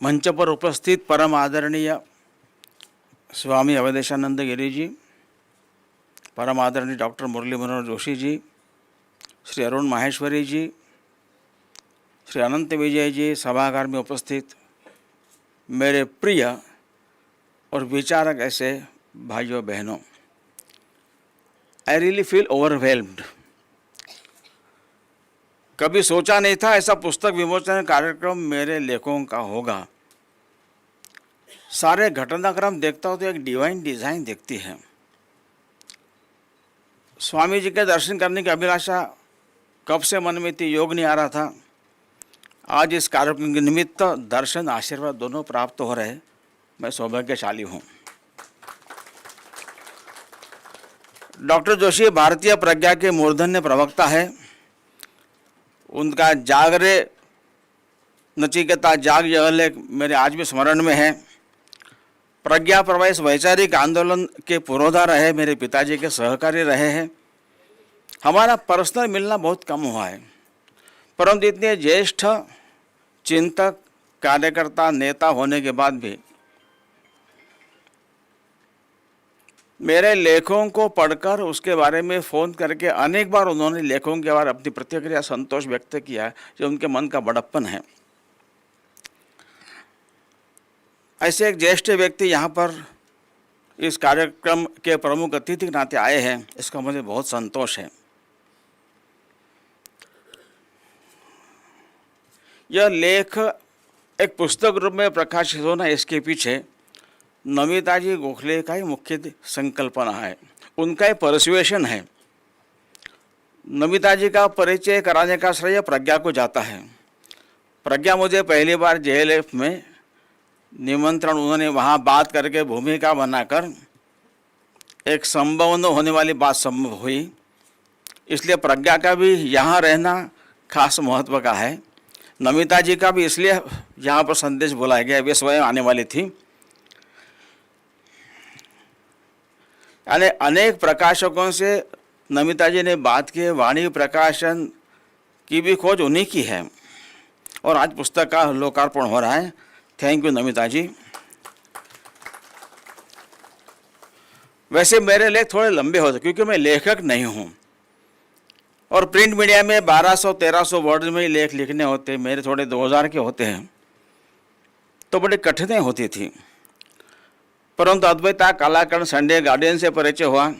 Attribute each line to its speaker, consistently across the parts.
Speaker 1: मंच पर उपस्थित परम आदरणीय स्वामी अवधेशानंद गिरी जी, परम आदरणीय डॉक्टर मुरली मनोहर जोशी जी, श्री अरुण माहेश्वरी जी, श्री अनंत विजय जी, सभागार में उपस्थित मेरे प्रिय और विचारक ऐसे भाइयों बहनों, आई रियली फील ओवरवेल्म्ड। कभी सोचा नहीं था ऐसा पुस्तक विमोचन कार्यक्रम मेरे लेखों का होगा। सारे घटनाक्रम देखता हूँ तो एक डिवाइन डिज़ाइन दिखती है। स्वामी जी के दर्शन करने की अभिलाषा कब से मन में थी, योग नहीं आ रहा था। आज इस कार्यक्रम के निमित्त दर्शन आशीर्वाद दोनों प्राप्त हो रहे, मैं सौभाग्यशाली हूँ। डॉक्टर जोशी भारतीय प्रज्ञा के मूर्धन्य प्रवक्ता है। उनका जाग रे नचिकेता जाग यह लेख मेरे आज भी स्मरण में है। प्रज्ञा प्रवास वैचारिक आंदोलन के पुरोधा रहे, मेरे पिताजी के सहकारी रहे हैं। हमारा पर्सनल मिलना बहुत कम हुआ है, परंतु इतने ज्येष्ठ चिंतक, कार्यकर्ता, नेता होने के बाद भी मेरे लेखों को पढ़कर उसके बारे में फ़ोन करके अनेक बार उन्होंने लेखों के बारे अपनी प्रतिक्रिया संतोष व्यक्त किया है, जो उनके मन का बड़प्पन है। ऐसे एक ज्येष्ठ व्यक्ति यहाँ पर इस कार्यक्रम के प्रमुख अतिथि के नाते आए हैं, इसका मुझे बहुत संतोष है। यह लेख एक पुस्तक रूप में प्रकाशित होना, इसके पीछे नमिता जी गोखले का ही मुख्य संकल्पना है, उनका ही परसुएशन है। नमिता जी का परिचय कराने का श्रेय प्रज्ञा को जाता है। प्रज्ञा मुझे पहली बार JLF में निमंत्रण, उन्होंने वहाँ बात करके भूमिका बनाकर एक संभव न होने वाली बात संभव हुई, इसलिए प्रज्ञा का भी यहाँ रहना खास महत्व का है। नमिता जी का भी इसलिए यहाँ पर संदेश बुलाया गया, वे स्वयं आने वाली थी। यानी अनेक प्रकाशकों से नमिता जी ने बात की, वाणी प्रकाशन की भी खोज उन्हीं की है, और आज पुस्तक का लोकार्पण हो रहा है। थैंक यू नमिता जी। वैसे मेरे लेख थोड़े लंबे होते क्योंकि मैं लेखक नहीं हूँ, और प्रिंट मीडिया में 1200-1300 वर्ड में ही लेख लिखने होते, मेरे थोड़े 2000 के होते हैं, तो बड़ी कठिनाई होती थी। परंतु अद्वैता कलाकरण संडे गार्डियन से परिचय हुआ,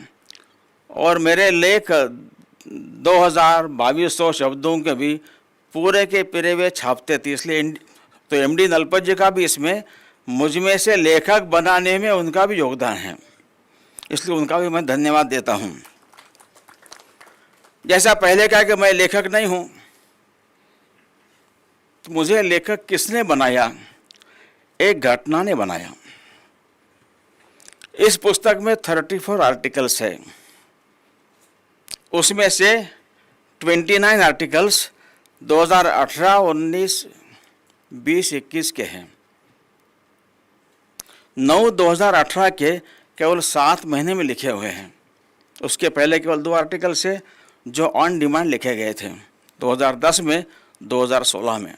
Speaker 1: और मेरे लेख 2200 शब्दों के भी पूरे के पूरे वे छापते थे। इसलिए तो MD नलपत जी का भी इसमें मुझ में से लेखक बनाने में उनका भी योगदान है, इसलिए उनका भी मैं धन्यवाद देता हूँ। जैसा पहले कहा कि मैं लेखक नहीं हूँ, तो मुझे लेखक किसने बनाया? एक घटना ने बनाया। इस पुस्तक में 34 आर्टिकल्स है, उसमें से 29 आर्टिकल्स 2018, 19, 20, 21 के हैं। 9 2018 के केवल 7 महीने में लिखे हुए हैं। उसके पहले केवल 2 आर्टिकल्स है जो ऑन डिमांड लिखे गए थे, 2010 में, 2016 में।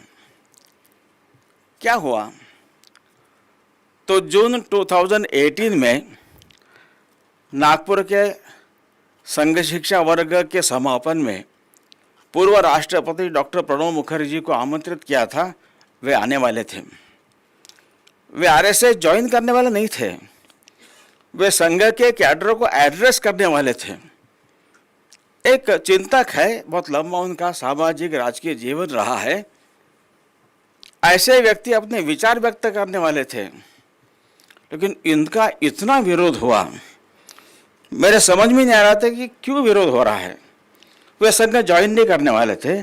Speaker 1: क्या हुआ? तो जून 2018 में नागपुर के संघ शिक्षा वर्ग के समापन में पूर्व राष्ट्रपति डॉक्टर प्रणब मुखर्जी को आमंत्रित किया था, वे आने वाले थे। वे RSS ज्वाइन करने वाले नहीं थे, वे संघ के कैडर को एड्रेस करने वाले थे। एक चिंतक है, बहुत लंबा उनका सामाजिक राजकीय जीवन रहा है, ऐसे व्यक्ति अपने विचार व्यक्त करने वाले थे, लेकिन इनका इतना विरोध हुआ, मेरे समझ में नहीं आ रहा था कि क्यों विरोध हो रहा है। वे संघ ज्वाइन नहीं करने वाले थे।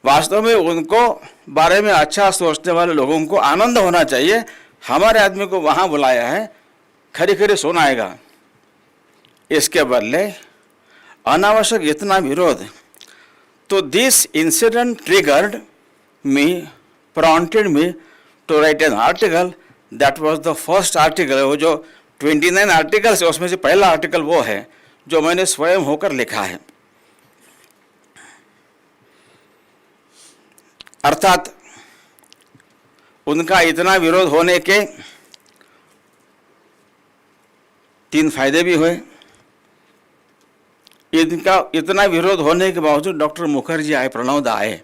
Speaker 1: वास्तव में उनको बारे में अच्छा सोचने वाले लोगों को आनंद होना चाहिए, हमारे आदमी को वहाँ बुलाया है, खरी खरी सुनाएगा। इसके बदले अनावश्यक इतना विरोध। तो this incident triggered me, prompted me to write an article. That was the first article. वो जो 29 आर्टिकल्स है उसमें से पहला आर्टिकल वो है जो मैंने स्वयं होकर लिखा है। अर्थात उनका इतना विरोध होने के 3 फायदे भी हुए। इनका इतना विरोध होने के बावजूद डॉक्टर मुखर्जी आए, प्रणव दा आए,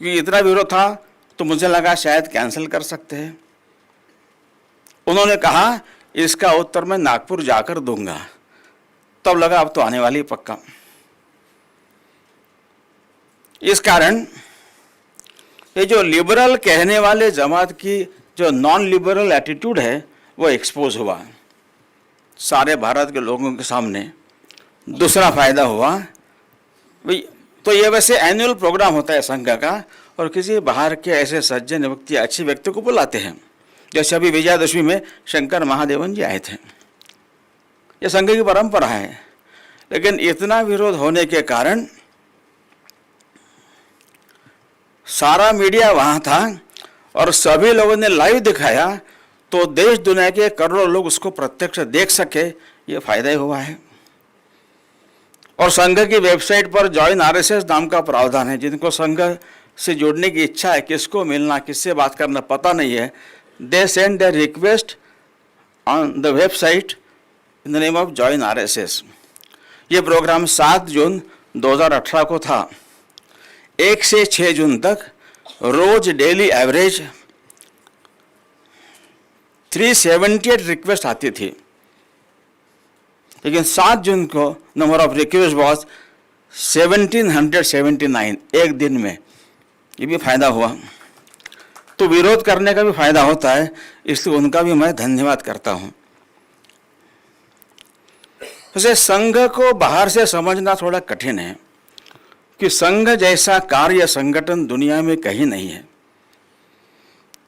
Speaker 1: क्योंकि इतना विरोध था तो मुझे लगा शायद कैंसिल कर सकते हैं। उन्होंने कहा इसका उत्तर मैं नागपुर जाकर दूंगा। तब लगा अब तो आने वाली पक्का। इस कारण ये जो लिबरल कहने वाले जमात की जो नॉन लिबरल एटीट्यूड है वो एक्सपोज हुआ सारे भारत के लोगों के सामने। दूसरा फायदा हुआ, तो ये वैसे एनुअल प्रोग्राम होता है संघ का, और किसी बाहर के ऐसे सज्जन व्यक्ति, अच्छे व्यक्ति को बुलाते हैं। जैसे अभी विजयादशमी में शंकर महादेवन जी आए थे। ये संघ की परंपरा है। लेकिन इतना विरोध होने के कारण सारा मीडिया वहाँ था और सभी लोगों ने लाइव दिखाया, तो देश दुनिया के करोड़ों लोग उसको प्रत्यक्ष देख सके, ये फायदा ही हुआ है। और संघ की वेबसाइट पर जॉइन आरएसएस नाम का प्रावधान है। जिनको संघ से जुड़ने की इच्छा है, किसको मिलना, किससे बात करना पता नहीं है, they send the request on the website in the name of join RSS. ये प्रोग्राम 7 जून 2018 को था। 1 से 6 जून तक रोज डेली एवरेज 378 रिक्वेस्ट आती थी। लेकिन 7 जून को नंबर ऑफ रिक्वेस्ट वॉज 1779 एक दिन में। ये भी फायदा हुआ। तो विरोध करने का भी फायदा होता है, इसलिए उनका भी मैं धन्यवाद करता हूं। वैसे संघ को बाहर से समझना थोड़ा कठिन है कि संघ जैसा कार्य संगठन दुनिया में कहीं नहीं है।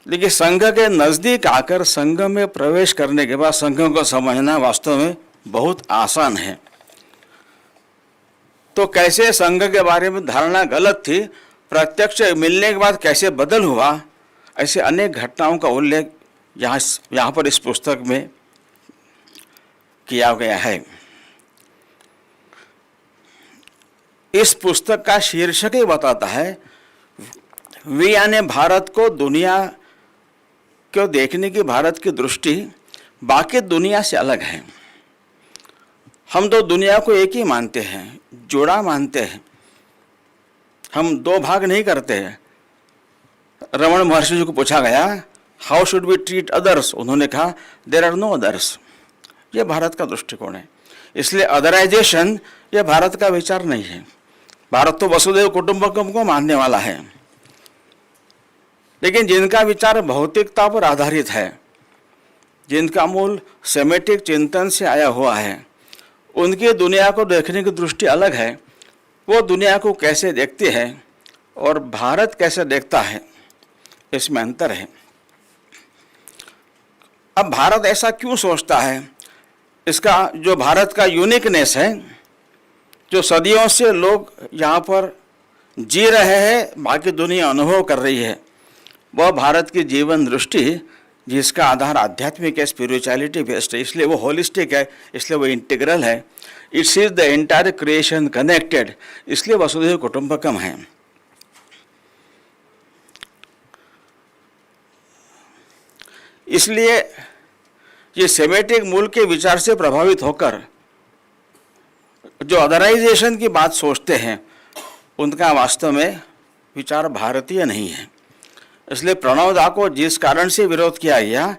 Speaker 1: लेकिन संघ के नजदीक आकर संघ में प्रवेश करने के बाद संघ को समझना वास्तव में बहुत आसान है। तो कैसे संघ के बारे में धारणा गलत थी, प्रत्यक्ष मिलने के बाद कैसे बदल हुआ, ऐसे अनेक घटनाओं का उल्लेख यहाँ पर इस पुस्तक में किया गया है। इस पुस्तक का शीर्षक ही बताता है, वी यानी भारत को दुनिया को देखने की भारत की दृष्टि बाकी दुनिया से अलग है। हम तो दुनिया को एक ही मानते हैं, जोड़ा मानते हैं। हम 2 भाग नहीं करते हैं। रमण महर्षि जी को पूछा गया, how should we treat others? उन्होंने कहा, देर आर नो अदर्स। ये भारत का दृष्टिकोण है। इसलिए अदराइजेशन ये भारत का विचार नहीं है। भारत तो वसुधैव कुटुंबकम को मानने वाला है। लेकिन जिनका विचार भौतिकता पर आधारित है, जिनका मूल सेमेटिक चिंतन से आया हुआ है, उनकी दुनिया को देखने की दृष्टि अलग है। वो दुनिया को कैसे देखते हैं और भारत कैसे देखता है, इसमें अंतर है। अब भारत ऐसा क्यों सोचता है, इसका जो भारत का यूनिकनेस है, जो सदियों से लोग यहाँ पर जी रहे हैं, बाकी दुनिया अनुभव कर रही है, वह भारत की जीवन दृष्टि जिसका आधार आध्यात्मिक है, स्पिरिचुअलिटी बेस्ड है, इसलिए वो होलिस्टिक है, इसलिए वो इंटीग्रल है। It's is the entire creation connected, इसलिए वसुधैव कुटुंबकम है। इसलिए ये सेमेटिक मूल के विचार से प्रभावित होकर जो अदराइजेशन की बात सोचते हैं, उनका वास्तव में विचार भारतीय नहीं है। इसलिए प्रणव दा को जिस कारण से विरोध किया गया,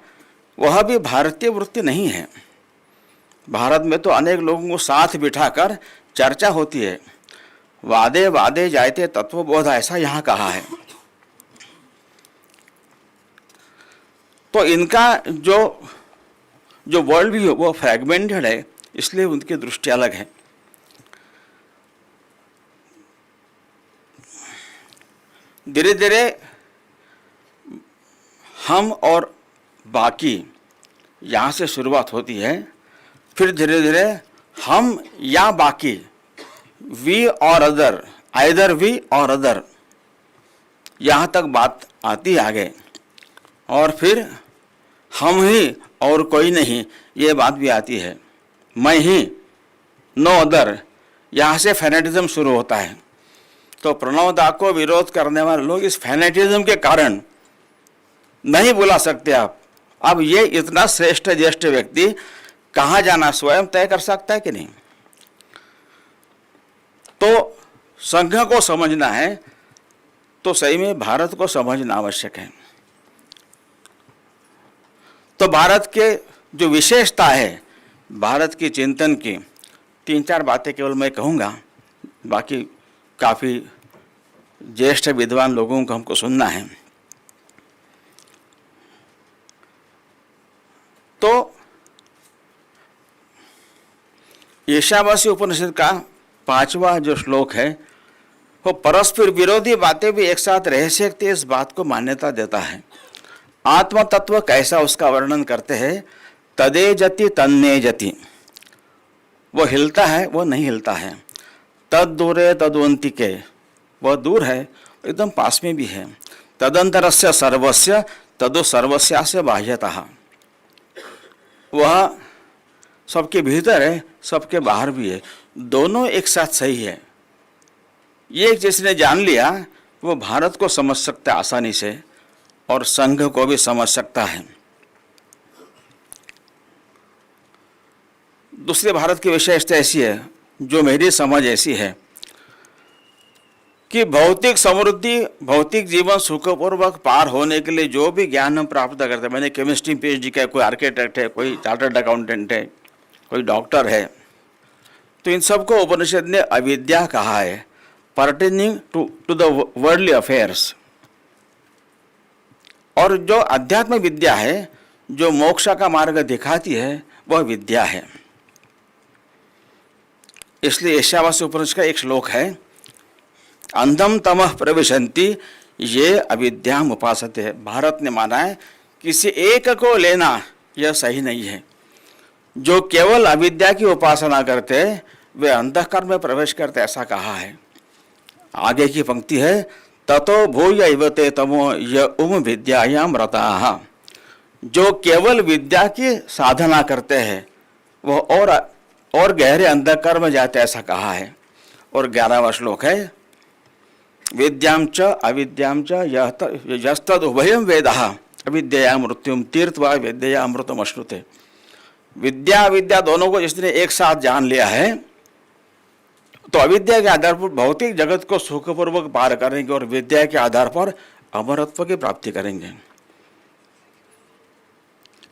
Speaker 1: वह भी भारतीय वृत्ति नहीं है। भारत में तो अनेक लोगों को साथ बिठाकर चर्चा होती है। वादे वादे जायते तत्वबोध, ऐसा यहाँ कहा है। तो इनका जो वर्ल्ड व्यू वो फ्रैगमेंटेड है, इसलिए उनकी दृष्टि अलग है। धीरे धीरे हम और बाकी यहाँ से शुरुआत होती है, फिर धीरे धीरे हम या बाकी, वी और अदर, आइदर वी और अदर, यहाँ तक बात आती है आगे। और फिर हम ही और कोई नहीं, ये बात भी आती है। मैं ही, नो अदर, यहाँ से फैनेटिज्म शुरू होता है। तो प्रणव दा को विरोध करने वाले लोग इस फैनेटिज्म के कारण नहीं बुला सकते आप। अब ये इतना श्रेष्ठ ज्येष्ठ व्यक्ति कहाँ जाना स्वयं तय कर सकता है कि नहीं? तो संघ को समझना है तो सही में भारत को समझना आवश्यक है। तो भारत के जो विशेषता है, भारत की चिंतन की 3-4 बातें केवल मैं कहूँगा, बाकी काफ़ी ज्येष्ठ विद्वान लोगों को हमको सुनना है। तो ईशावासी उपनिषद का 5वां जो श्लोक है वो परस्पर विरोधी बातें भी एक साथ रह सकती है, इस बात को मान्यता देता है। आत्म तत्व कैसा उसका वर्णन करते हैं, तदे जति तन्ने जति, वो हिलता है वो नहीं हिलता है। तद दूरे तद्वंतिके, वह दूर है एकदम पास में भी है। तदंतरस्य सर्वस्य तदो सर्वस्यास्य बाह्यतः, वह सबके भीतर है सबके बाहर भी है, दोनों एक साथ सही है। ये जिसने जान लिया वो भारत को समझ सकता है आसानी से और संघ को भी समझ सकता है। दूसरे भारत की विशेषता ऐसी है, जो मेरी समझ ऐसी है कि भौतिक समृद्धि, भौतिक जीवन सुखपूर्वक पार होने के लिए जो भी ज्ञान हम प्राप्त करते हैं, मैंने केमिस्ट्री PhD का, कोई आर्किटेक्ट है, कोई चार्टर्ड अकाउंटेंट है, कोई डॉक्टर है, तो इन सबको उपनिषद ने अविद्या कहा है, pertaining to the worldly affairs. और जो अध्यात्म विद्या है, जो मोक्ष का मार्ग दिखाती है, वह विद्या है। इसलिए ईशावास्य उपनिषद का एक श्लोक है, अंधम तमः प्रविशन्ति ये अविद्याम उपासते। भारत ने माना है किसी एक को लेना यह सही नहीं है। जो केवल अविद्या की उपासना करते वे अंधकार में प्रवेश करते, ऐसा कहा है। आगे की पंक्ति है, ततो भूय इवते तमो य विद्यायाम रताः। जो केवल विद्या की साधना करते हैं वह और गहरे अंधकार में जाते, ऐसा कहा है। और 11वां श्लोक है, विद्यां च अविद्यां च यस्तद् उभयं वेदः अविद्यया मृत्युम तीर्थवा विद्यया अमृतम अश्नुते। विद्या अविद्या दोनों को जिसने एक साथ जान लिया है तो अविद्या के आधार पर भौतिक जगत को सुखपूर्वक पार करेंगे और विद्या के आधार पर अमरत्व की प्राप्ति करेंगे।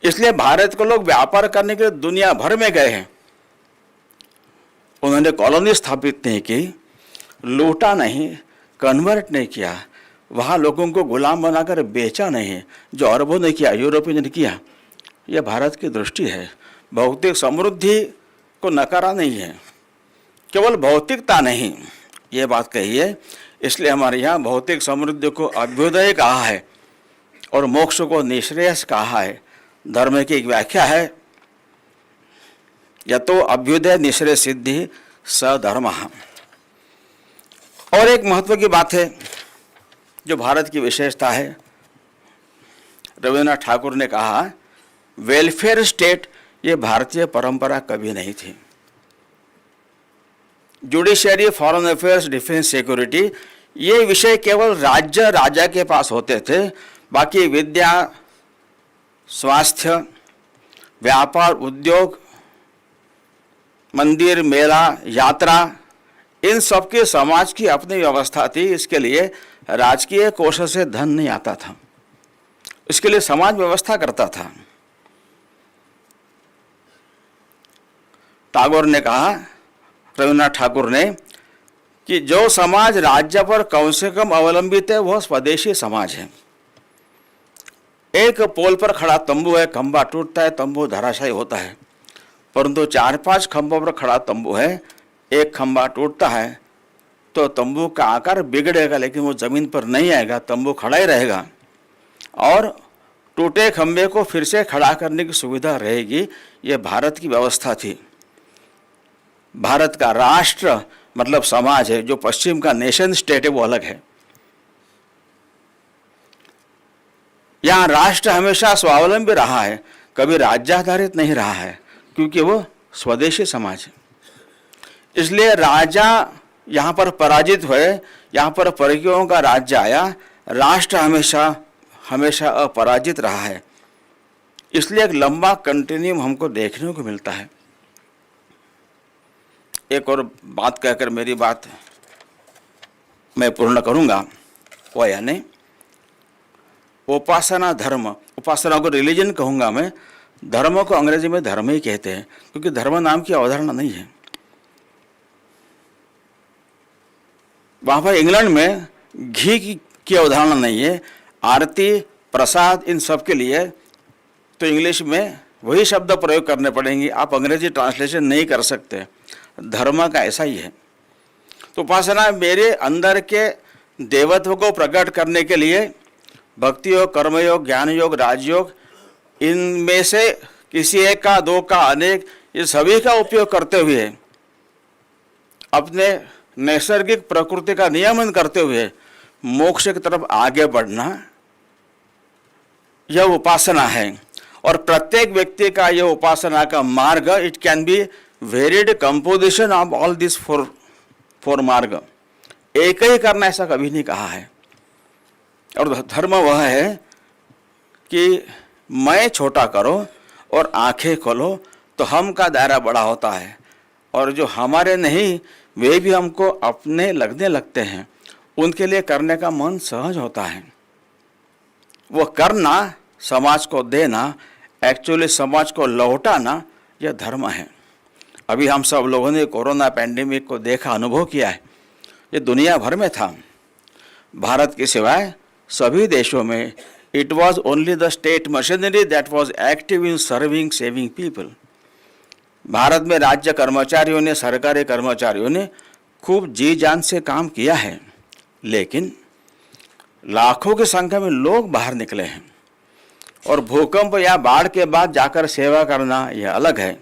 Speaker 1: इसलिए भारत को लोग व्यापार करने के लिए दुनिया भर में गए हैं। उन्होंने कॉलोनी स्थापित नहीं की, लूटा नहीं, कन्वर्ट नहीं किया, वहाँ लोगों को गुलाम बनाकर बेचा नहीं, जो अरबों ने किया, यूरोपियों ने किया। यह भारत की दृष्टि है। भौतिक समृद्धि को नकारा नहीं है, केवल भौतिकता नहीं, ये बात कही है। इसलिए हमारे यहाँ भौतिक समृद्धि को अभ्युदय कहा है और मोक्ष को निःश्रेयस कहा है। धर्म की एक व्याख्या है, यतो अभ्युदय निःश्रेय सिद्धि स धर्मः। और एक महत्व की बात है जो भारत की विशेषता है, रविन्द्रनाथ ठाकुर ने कहा, वेलफेयर स्टेट ये भारतीय परंपरा कभी नहीं थी। Judiciary, foreign affairs, defence, security, ये विषय केवल राज्य राजा के पास होते थे। बाकी विद्या, स्वास्थ्य, व्यापार, उद्योग, मंदिर, मेला, यात्रा, इन सब के समाज की अपनी व्यवस्था थी। इसके लिए राजकीय कोष से धन नहीं आता था, इसके लिए समाज व्यवस्था करता था। टैगोर ने कहा, रविन्द्रनाथ ठाकुर ने, कि जो समाज राज्य पर कम से कम अवलंबित है वह स्वदेशी समाज है। एक पोल पर खड़ा तंबू है, खंबा टूटता है, तंबू धराशायी होता है, परंतु 4-5 खंभों पर खड़ा तंबू है, एक खंबा टूटता है तो तंबू का आकार बिगड़ेगा, लेकिन वो जमीन पर नहीं आएगा, तंबू खड़ा ही रहेगा और टूटे खंबे को फिर से खड़ा करने की सुविधा रहेगी। ये भारत की व्यवस्था थी। भारत का राष्ट्र मतलब समाज है, जो पश्चिम का नेशन स्टेट है वो अलग है। यहाँ राष्ट्र हमेशा स्वावलंबी रहा है, कभी राज्याधारित नहीं रहा है, क्योंकि वो स्वदेशी समाज है। इसलिए राजा यहाँ पर पराजित हुए, यहाँ पर परकीयों का राज्य आया, राष्ट्र हमेशा हमेशा अपराजित रहा है, इसलिए एक लंबा कंटिन्यूम हमको देखने को मिलता है। एक और बात कहकर मेरी बात मैं पूर्ण करूंगा, वो यानी उपासना धर्म, उपासना को रिलीजन कहूंगा मैं, धर्म को अंग्रेजी में धर्म ही कहते हैं, क्योंकि धर्म नाम की अवधारणा नहीं है। वहां पर इंग्लैंड में घी की अवधारणा नहीं है, आरती प्रसाद इन सब के लिए तो इंग्लिश में वही शब्द प्रयोग करने पड़ेंगे, आप अंग्रेजी ट्रांसलेशन नहीं कर सकते। धर्म का ऐसा ही है। तो उपासना मेरे अंदर के देवत्व को प्रकट करने के लिए भक्ति योग, कर्मयोग, ज्ञान योग, राजयोग, इनमें से किसी एक का, दो का, अनेक, ये सभी का उपयोग करते हुए अपने नैसर्गिक प्रकृति का नियमन करते हुए मोक्ष की तरफ आगे बढ़ना, यह उपासना है। और प्रत्येक व्यक्ति का यह उपासना का मार्ग, it can be varied composition of all this four मार्ग। एक ही करना ऐसा कभी नहीं कहा है। और धर्म वह है कि मैं छोटा करो और आंखें खोलो तो हम का दायरा बड़ा होता है, और जो हमारे नहीं वे भी हमको अपने लगने लगते हैं, उनके लिए करने का मन सहज होता है। वो करना, समाज को देना, एक्चुअली समाज को लौटाना, यह धर्म है। अभी हम सब लोगों ने कोरोना पैंडेमिक को देखा, अनुभव किया है। ये दुनिया भर में था, भारत के सिवाय सभी देशों में it was only the state machinery that was active in serving saving people. Bharat में राज्य कर्मचारियों ने, सरकारी कर्मचारियों ने खूब जी जान से काम किया है, लेकिन लाखों की संख्या में लोग बाहर निकले हैं। और भूकंप या बाढ़ के बाद जाकर सेवा करना यह अलग है।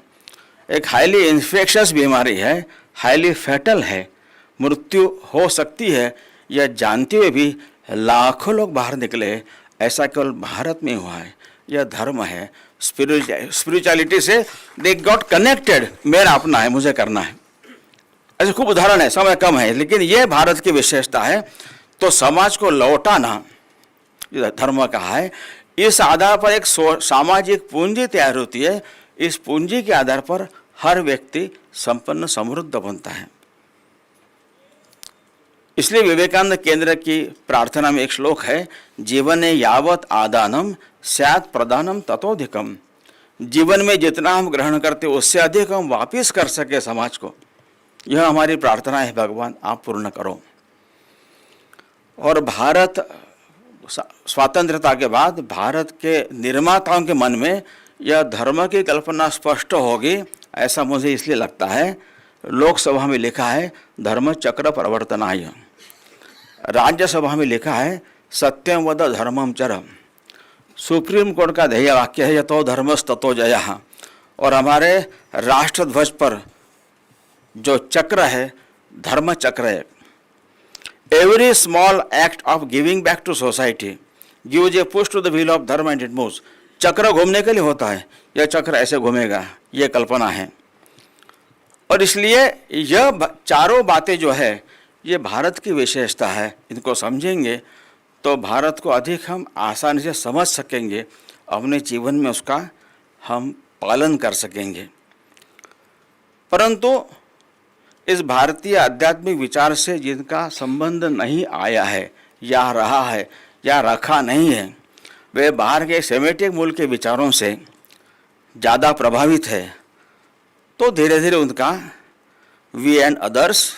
Speaker 1: एक हाईली इन्फेक्शस बीमारी है, हाईली फैटल है, मृत्यु हो सकती है, यह जानते हुए भी लाखों लोग बाहर निकले। ऐसा केवल भारत में हुआ है। यह धर्म है। स्पिरिचुअलिटी से दे गॉट कनेक्टेड, मेरा अपना है, मुझे करना है। ऐसे खूब उदाहरण है, समय कम है, लेकिन यह भारत की विशेषता है। तो समाज को लौटाना धर्म कहा है। इस आधार पर एक सामाजिक पूंजी तैयार होती है। इस पूंजी के आधार पर हर व्यक्ति संपन्न समृद्ध बनता है। इसलिए विवेकानंद केंद्र की प्रार्थना में एक श्लोक है, जीवने यावत आदानम स्यात् प्रदानम ततोधिकम। जीवन में जितना हम ग्रहण करते उससे अधिक हम वापिस कर सके समाज को, यह हमारी प्रार्थना है। भगवान आप पूर्ण करो। और भारत स्वातंत्रता के बाद भारत के निर्माताओं के मन में यह धर्म की कल्पना स्पष्ट होगी, ऐसा मुझे इसलिए लगता है। लोकसभा में लिखा है धर्म चक्र प्रवर्तनाय, राज्यसभा में लिखा है सत्यम वद धर्मम चर, सुप्रीम कोर्ट का ध्येय वाक्य है यतो धर्मस्ततो जयः। और हमारे राष्ट्र ध्वज पर जो चक्र है धर्म चक्र है। Every small act of giving back to society gives a push to the wheel of dharma and it moves. चक्र घूमने के लिए होता है, यह चक्र ऐसे घूमेगा, यह कल्पना है। और इसलिए यह चारों बातें जो है ये भारत की विशेषता है। इनको समझेंगे तो भारत को अधिक हम आसानी से समझ सकेंगे, अपने जीवन में उसका हम पालन कर सकेंगे। परंतु इस भारतीय आध्यात्मिक विचार से जिनका संबंध नहीं आया है या रहा है या रखा नहीं है, वे बाहर के सेमेटिक मूल के विचारों से ज़्यादा प्रभावित है। तो धीरे धीरे उनका वी एंड अदर्स,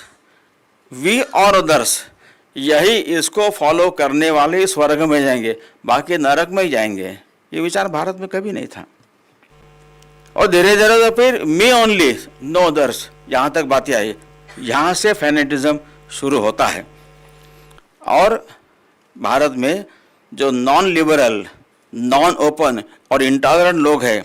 Speaker 1: वी और अदर्स, यही इसको फॉलो करने वाले स्वर्ग में जाएंगे, बाकी नरक में ही जाएंगे। ये विचार भारत में कभी नहीं था। और धीरे धीरे तो फिर मी ओनली नो अदर्स, यहाँ तक बातें आई। यहाँ से फैनेटिज्म शुरू होता है। और भारत में जो नॉन लिबरल, नॉन ओपन और इंटॉलरेंट लोग हैं,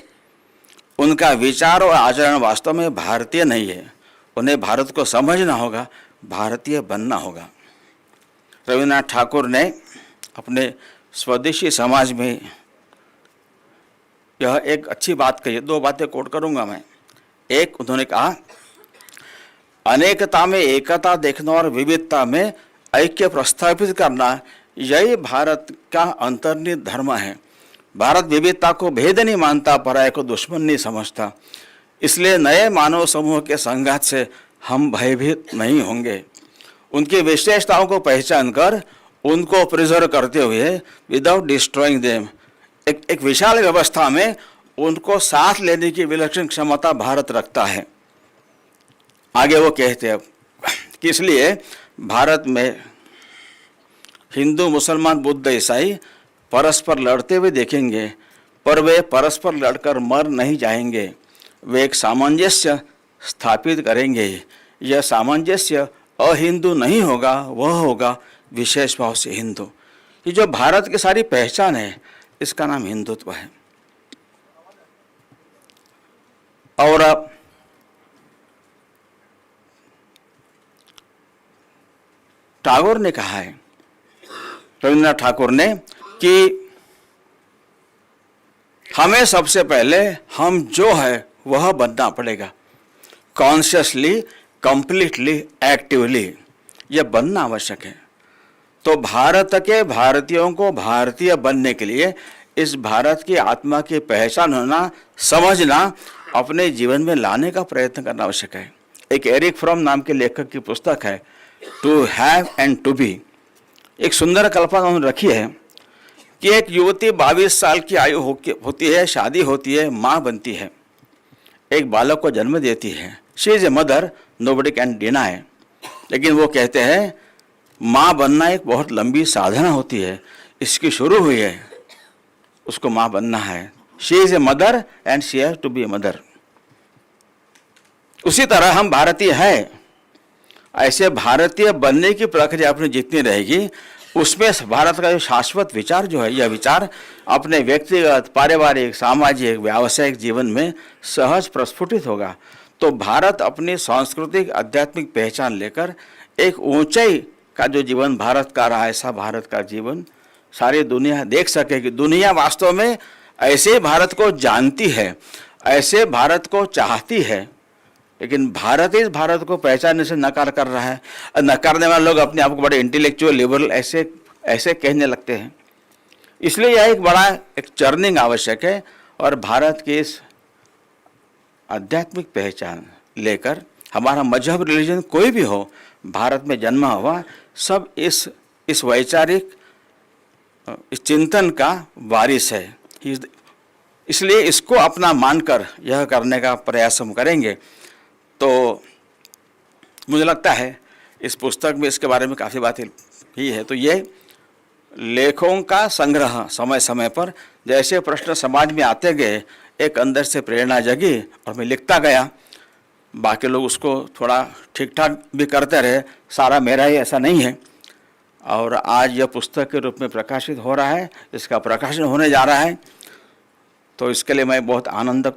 Speaker 1: उनका विचार और आचरण वास्तव में भारतीय नहीं है। उन्हें भारत को समझना होगा, भारतीय बनना होगा। रविन्द्रनाथ ठाकुर ने अपने स्वदेशी समाज में यह एक अच्छी बात कही, दो बातें कोट करूंगा मैं। एक, उन्होंने कहा अनेकता में एकता देखना और विविधता में ऐक्य प्रस्थापित करना, यही भारत का अंतर्निहित धर्म है। भारत विविधता को भेद नहीं मानता, पराये को दुश्मन नहीं समझता। इसलिए नए मानव समूह के संघात से हम भयभीत नहीं होंगे। उनकी विशेषताओं को पहचान कर उनको प्रिजर्व करते हुए विदाउट डिस्ट्रॉइंग देम, एक विशाल व्यवस्था में उनको साथ लेने की विलक्षण क्षमता भारत रखता है। आगे वो कहते हैं कि इसलिए भारत में हिंदू, मुसलमान, बुद्ध, ईसाई परस्पर लड़ते हुए देखेंगे, पर वे परस्पर लड़कर मर नहीं जाएंगे। वे एक सामंजस्य स्थापित करेंगे। यह सामंजस्य अहिंदू नहीं होगा, वह होगा विशेष भाव से हिंदू। ये जो भारत की सारी पहचान है, इसका नाम हिंदुत्व है। और टैगोर ने कहा है, रविन्द्रनाथ ठाकुर ने, कि हमें सबसे पहले हम जो है वह बनना पड़ेगा, कॉन्शियसली, कंप्लीटली, एक्टिवली, यह बनना आवश्यक है। तो भारत के भारतीयों को भारतीय बनने के लिए इस भारत की आत्मा की पहचान होना, समझना, अपने जीवन में लाने का प्रयत्न करना आवश्यक है। एक एरिक फ्रॉम नाम के लेखक की पुस्तक है to have and to be. एक सुंदर कल्पना उन्होंने रखी है कि एक युवती 22 साल की आयु होती है, शादी होती है, माँ बनती है, एक बालक को जन्म देती है। She is a mother, nobody can deny. लेकिन वो कहते हैं माँ बनना एक बहुत लंबी साधना होती है, इसकी शुरू हुई है, उसको माँ बनना है। She is a mother and she has to be a mother. उसी तरह हम भारतीय हैं। ऐसे भारतीय बनने की प्रक्रिया अपनी जितनी रहेगी, उसमें भारत का जो शाश्वत विचार जो है, यह विचार अपने व्यक्तिगत, पारिवारिक, सामाजिक, व्यावसायिक जीवन में सहज प्रस्फुटित होगा। तो भारत अपनी सांस्कृतिक, आध्यात्मिक पहचान लेकर एक ऊंचाई का जो जीवन भारत का रहा, ऐसा भारत का जीवन सारी दुनिया देख सकेगी। दुनिया वास्तव में ऐसे भारत को जानती है, ऐसे भारत को चाहती है, लेकिन भारत इस भारत को पहचानने से नकार कर रहा है। नकारने वाले लोग अपने आप को बड़े इंटेलेक्चुअल, लिबरल ऐसे कहने लगते हैं। इसलिए यह एक बड़ा एक चर्निंग आवश्यक है। और भारत की इस आध्यात्मिक पहचान लेकर, हमारा मजहब, रिलीजन कोई भी हो, भारत में जन्मा हुआ सब इस वैचारिक इस चिंतन का वारिस है। इसलिए इसको अपना मानकर यह करने का प्रयास हम करेंगे। तो मुझे लगता है इस पुस्तक में इसके बारे में काफ़ी बातें ही है। तो ये लेखों का संग्रह, समय समय पर जैसे प्रश्न समाज में आते गए, एक अंदर से प्रेरणा जगी और मैं लिखता गया। बाकी लोग उसको थोड़ा ठीक ठाक भी करते रहे, सारा मेरा ही ऐसा नहीं है। और आज यह पुस्तक के रूप में प्रकाशित हो रहा है, इसका प्रकाशन होने जा रहा है। तो इसके लिए मैं बहुत आनंद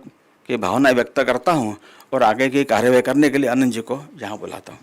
Speaker 1: की भावना व्यक्त करता हूँ और आगे की कार्यवाही करने के लिए आनंद जी को यहाँ बुलाता हूँ।